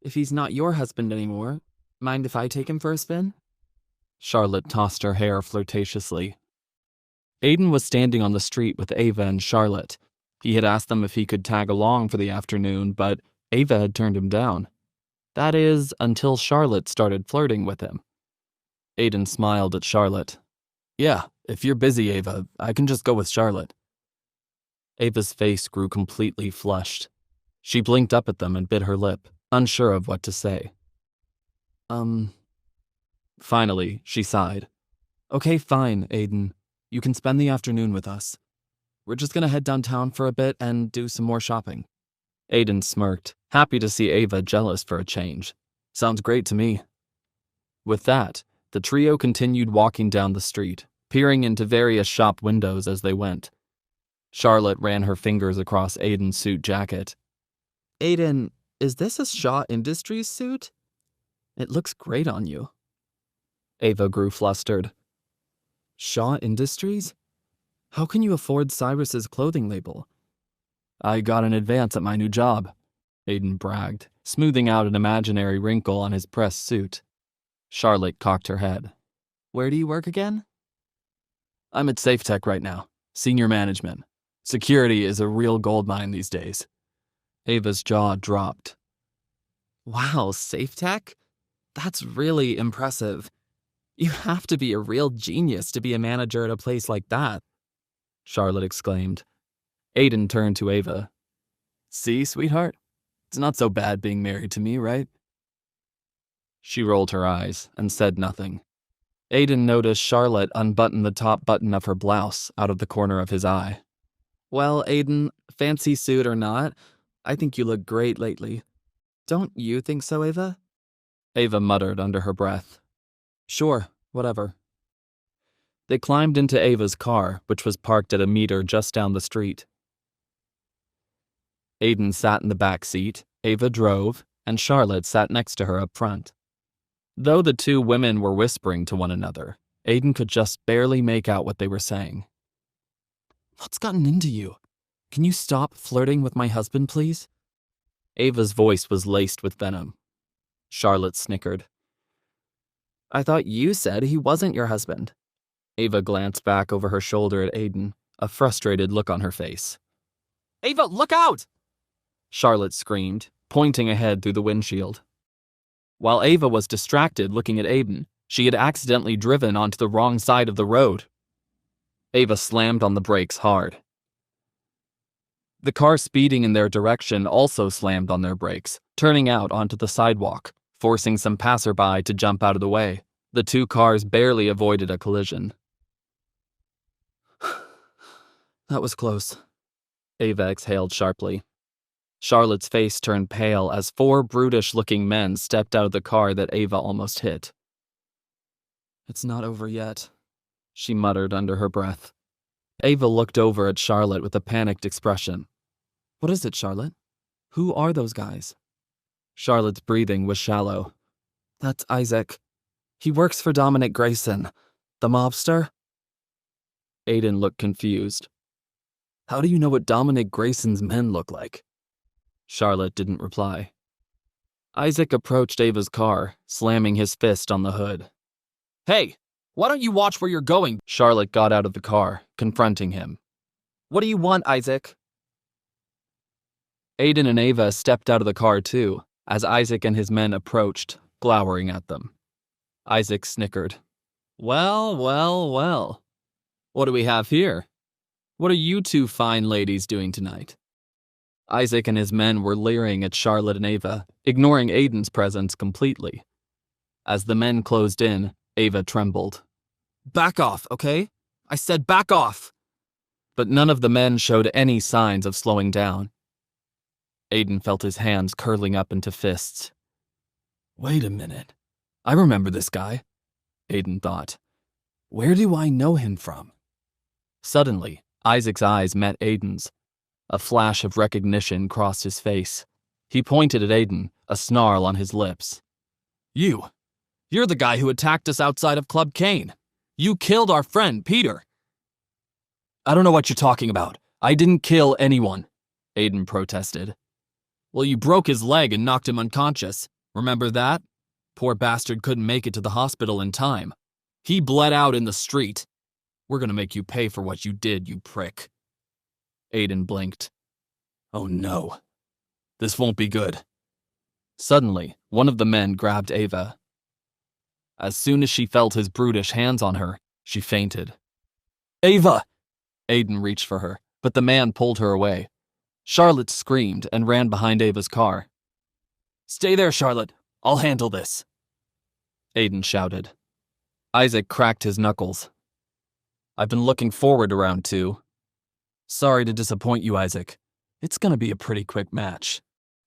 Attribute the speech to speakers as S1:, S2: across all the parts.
S1: If he's not your husband anymore, mind if I take him for a spin? Charlotte tossed her hair flirtatiously. Aiden was standing on the street with Ava and Charlotte. He had asked them if he could tag along for the afternoon, but Ava had turned him down. That is, until Charlotte started flirting with him. Aiden smiled at Charlotte. Yeah, if you're busy, Ava, I can just go with Charlotte. Ava's face grew completely flushed. She blinked up at them and bit her lip, unsure of what to say. Finally, she sighed. Okay, fine, Aiden. You can spend the afternoon with us. We're just gonna head downtown for a bit and do some more shopping. Aiden smirked, happy to see Ava jealous for a change. Sounds great to me. With that, the trio continued walking down the street, peering into various shop windows as they went. Charlotte ran her fingers across Aiden's suit jacket. Aiden, is this a Shaw Industries suit? It looks great on you. Ava grew flustered. Shaw Industries? How can you afford Cyrus's clothing label? I got an advance at my new job, Aiden bragged, smoothing out an imaginary wrinkle on his pressed suit. Charlotte cocked her head. Where do you work again? I'm at SafeTech right now, senior management. Security is a real goldmine these days. Ava's jaw dropped. Wow, SafeTech? That's really impressive. You have to be a real genius to be a manager at a place like that, Charlotte exclaimed. Aiden turned to Ava. See, sweetheart? It's not so bad being married to me, right? She rolled her eyes and said nothing. Aiden noticed Charlotte unbutton the top button of her blouse out of the corner of his eye. Well, Aiden, fancy suit or not, I think you look great lately. Don't you think so, Ava? Ava muttered under her breath. Sure, whatever. They climbed into Ava's car, which was parked at a meter just down the street. Aiden sat in the back seat, Ava drove, and Charlotte sat next to her up front. Though the two women were whispering to one another, Aiden could just barely make out what they were saying. What's gotten into you? Can you stop flirting with my husband, please? Ava's voice was laced with venom. Charlotte snickered. I thought you said he wasn't your husband. Ava glanced back over her shoulder at Aiden, a frustrated look on her face. Ava, look out! Charlotte screamed, pointing ahead through the windshield. While Ava was distracted looking at Aiden, she had accidentally driven onto the wrong side of the road. Ava slammed on the brakes hard. The car speeding in their direction also slammed on their brakes, turning out onto the sidewalk, forcing some passerby to jump out of the way. The two cars barely avoided a collision. That was close. Ava exhaled sharply. Charlotte's face turned pale as four brutish-looking men stepped out of the car that Ava almost hit. It's not over yet, she muttered under her breath. Ava looked over at Charlotte with a panicked expression. What is it, Charlotte? Who are those guys? Charlotte's breathing was shallow. That's Isaac. He works for Dominic Grayson, the mobster. Aiden looked confused. How do you know what Dominic Grayson's men look like? Charlotte didn't reply. Isaac approached Ava's car, slamming his fist on the hood. Hey, why don't you watch where you're going? Charlotte got out of the car, confronting him. What do you want, Isaac? Aiden and Ava stepped out of the car too, as Isaac and his men approached, glowering at them. Isaac snickered. Well, well, well. What do we have here? What are you two fine ladies doing tonight? Isaac and his men were leering at Charlotte and Ava, ignoring Aiden's presence completely. As the men closed in, Ava trembled. Back off, okay? I said back off! But none of the men showed any signs of slowing down. Aiden felt his hands curling up into fists. Wait a minute. I remember this guy, Aiden thought. Where do I know him from? Suddenly, Isaac's eyes met Aiden's. A flash of recognition crossed his face. He pointed at Aiden, a snarl on his lips. You're the guy who attacked us outside of Club Kane. You killed our friend, Peter. I don't know what you're talking about. I didn't kill anyone, Aiden protested. Well, you broke his leg and knocked him unconscious. Remember that? Poor bastard couldn't make it to the hospital in time. He bled out in the street. We're gonna make you pay for what you did, you prick." Aiden blinked. "Oh no. This won't be good." Suddenly, one of the men grabbed Ava. As soon as she felt his brutish hands on her, she fainted. "Ava!" Aiden reached for her, but the man pulled her away. Charlotte screamed and ran behind Ava's car. "Stay there, Charlotte. I'll handle this," Aiden shouted. Isaac cracked his knuckles. "I've been looking forward to round 2. Sorry to disappoint you, Isaac. It's gonna be a pretty quick match,"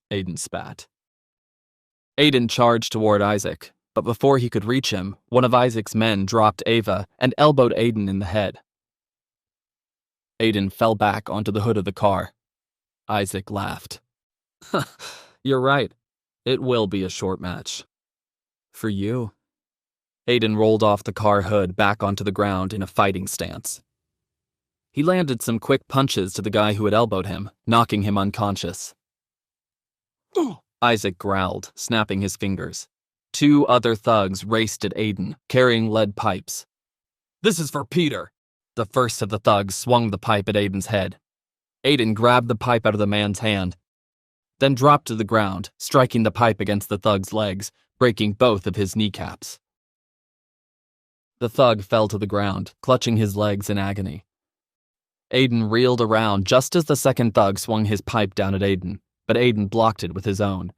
S1: Aiden spat. Aiden charged toward Isaac, but before he could reach him, one of Isaac's men dropped Ava and elbowed Aiden in the head. Aiden fell back onto the hood of the car. Isaac laughed. "You're right. It will be a short match. For you." Aiden rolled off the car hood back onto the ground in a fighting stance. He landed some quick punches to the guy who had elbowed him, knocking him unconscious. Isaac growled, snapping his fingers. 2 other thugs raced at Aiden, carrying lead pipes. "This is for Peter." The first of the thugs swung the pipe at Aiden's head. Aiden grabbed the pipe out of the man's hand, then dropped to the ground, striking the pipe against the thug's legs, breaking both of his kneecaps. The thug fell to the ground, clutching his legs in agony. Aiden reeled around just as the second thug swung his pipe down at Aiden, but Aiden blocked it with his own.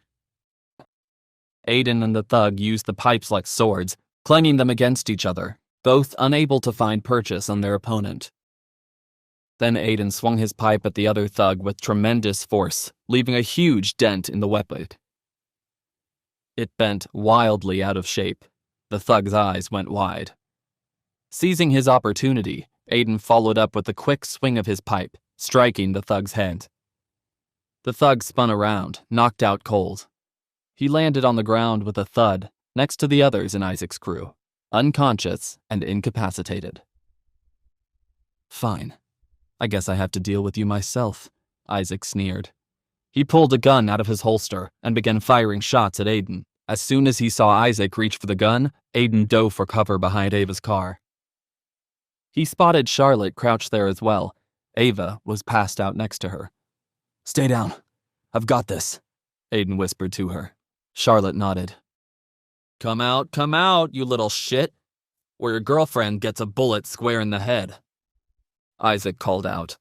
S1: Aiden and the thug used the pipes like swords, clanging them against each other, both unable to find purchase on their opponent. Then Aiden swung his pipe at the other thug with tremendous force, leaving a huge dent in the weapon. It bent wildly out of shape. The thug's eyes went wide. Seizing his opportunity, Aiden followed up with a quick swing of his pipe, striking the thug's head. The thug spun around, knocked out cold. He landed on the ground with a thud, next to the others in Isaac's crew, unconscious and incapacitated. "Fine. I guess I have to deal with you myself," Isaac sneered. He pulled a gun out of his holster and began firing shots at Aiden. As soon as he saw Isaac reach for the gun, Aiden dove for cover behind Ava's car. He spotted Charlotte crouched there as well. Ava was passed out next to her. "Stay down. I've got this," Aiden whispered to her. Charlotte nodded. Come out, you little shit, or your girlfriend gets a bullet square in the head," Isaac called out.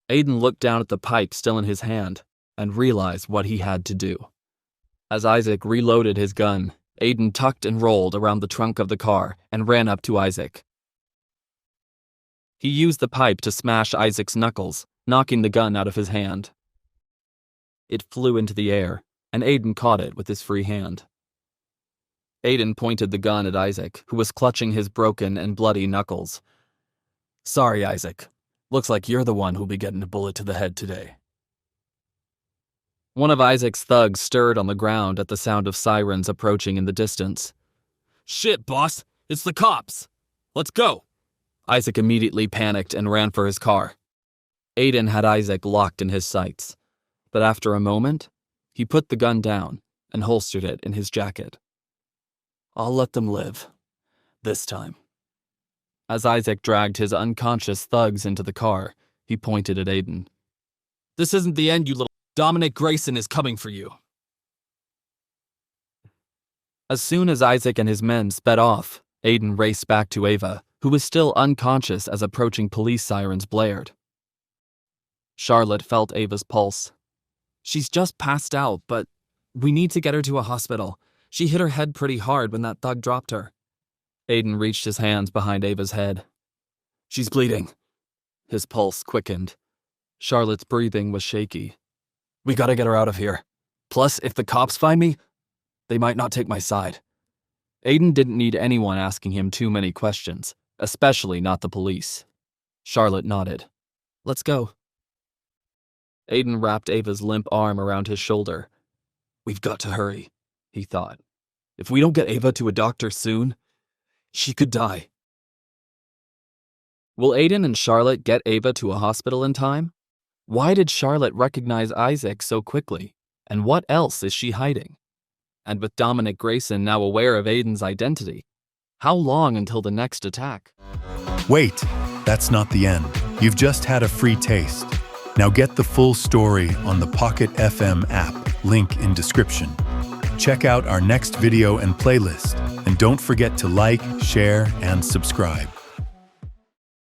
S1: Aiden looked down at the pipe still in his hand and realized what he had to do. As Isaac reloaded his gun, Aiden tucked and rolled around the trunk of the car and ran up to Isaac. He used the pipe to smash Isaac's knuckles, knocking the gun out of his hand. It flew into the air, and Aiden caught it with his free hand. Aiden pointed the gun at Isaac, who was clutching his broken and bloody knuckles. "Sorry, Isaac. Looks like you're the one who'll be getting a bullet to the head today." One of Isaac's thugs stirred on the ground at the sound of sirens approaching in the distance. "Shit, boss! It's the cops! Let's go!" Isaac immediately panicked and ran for his car. Aiden had Isaac locked in his sights, but after a moment, he put the gun down and holstered it in his jacket. "I'll let them live. This time." As Isaac dragged his unconscious thugs into the car, he pointed at Aiden. "This isn't the end, you little... Dominic Grayson is coming for you." As soon as Isaac and his men sped off, Aiden raced back to Ava, who was still unconscious as approaching police sirens blared. Charlotte felt Ava's pulse. "She's just passed out, but we need to get her to a hospital. She hit her head pretty hard when that thug dropped her." Aiden reached his hands behind Ava's head. "She's bleeding." His pulse quickened. Charlotte's breathing was shaky. "We gotta get her out of here. Plus, if the cops find me, they might not take my side." Aiden didn't need anyone asking him too many questions, especially not the police. Charlotte nodded. "Let's go." Aiden wrapped Ava's limp arm around his shoulder. "We've got to hurry," he thought. "If we don't get Ava to a doctor soon, she could die." Will Aiden and Charlotte get Ava to a hospital in time? Why did Charlotte recognize Isaac so quickly? And what else is she hiding? and with Dominic Grayson now aware of Aiden's identity. How long until the next attack?
S2: Wait, that's not the end. You've just had a free taste. Now get the full story on the Pocket FM app, link in description. Check out our next video and playlist, and don't forget to like, share, and subscribe.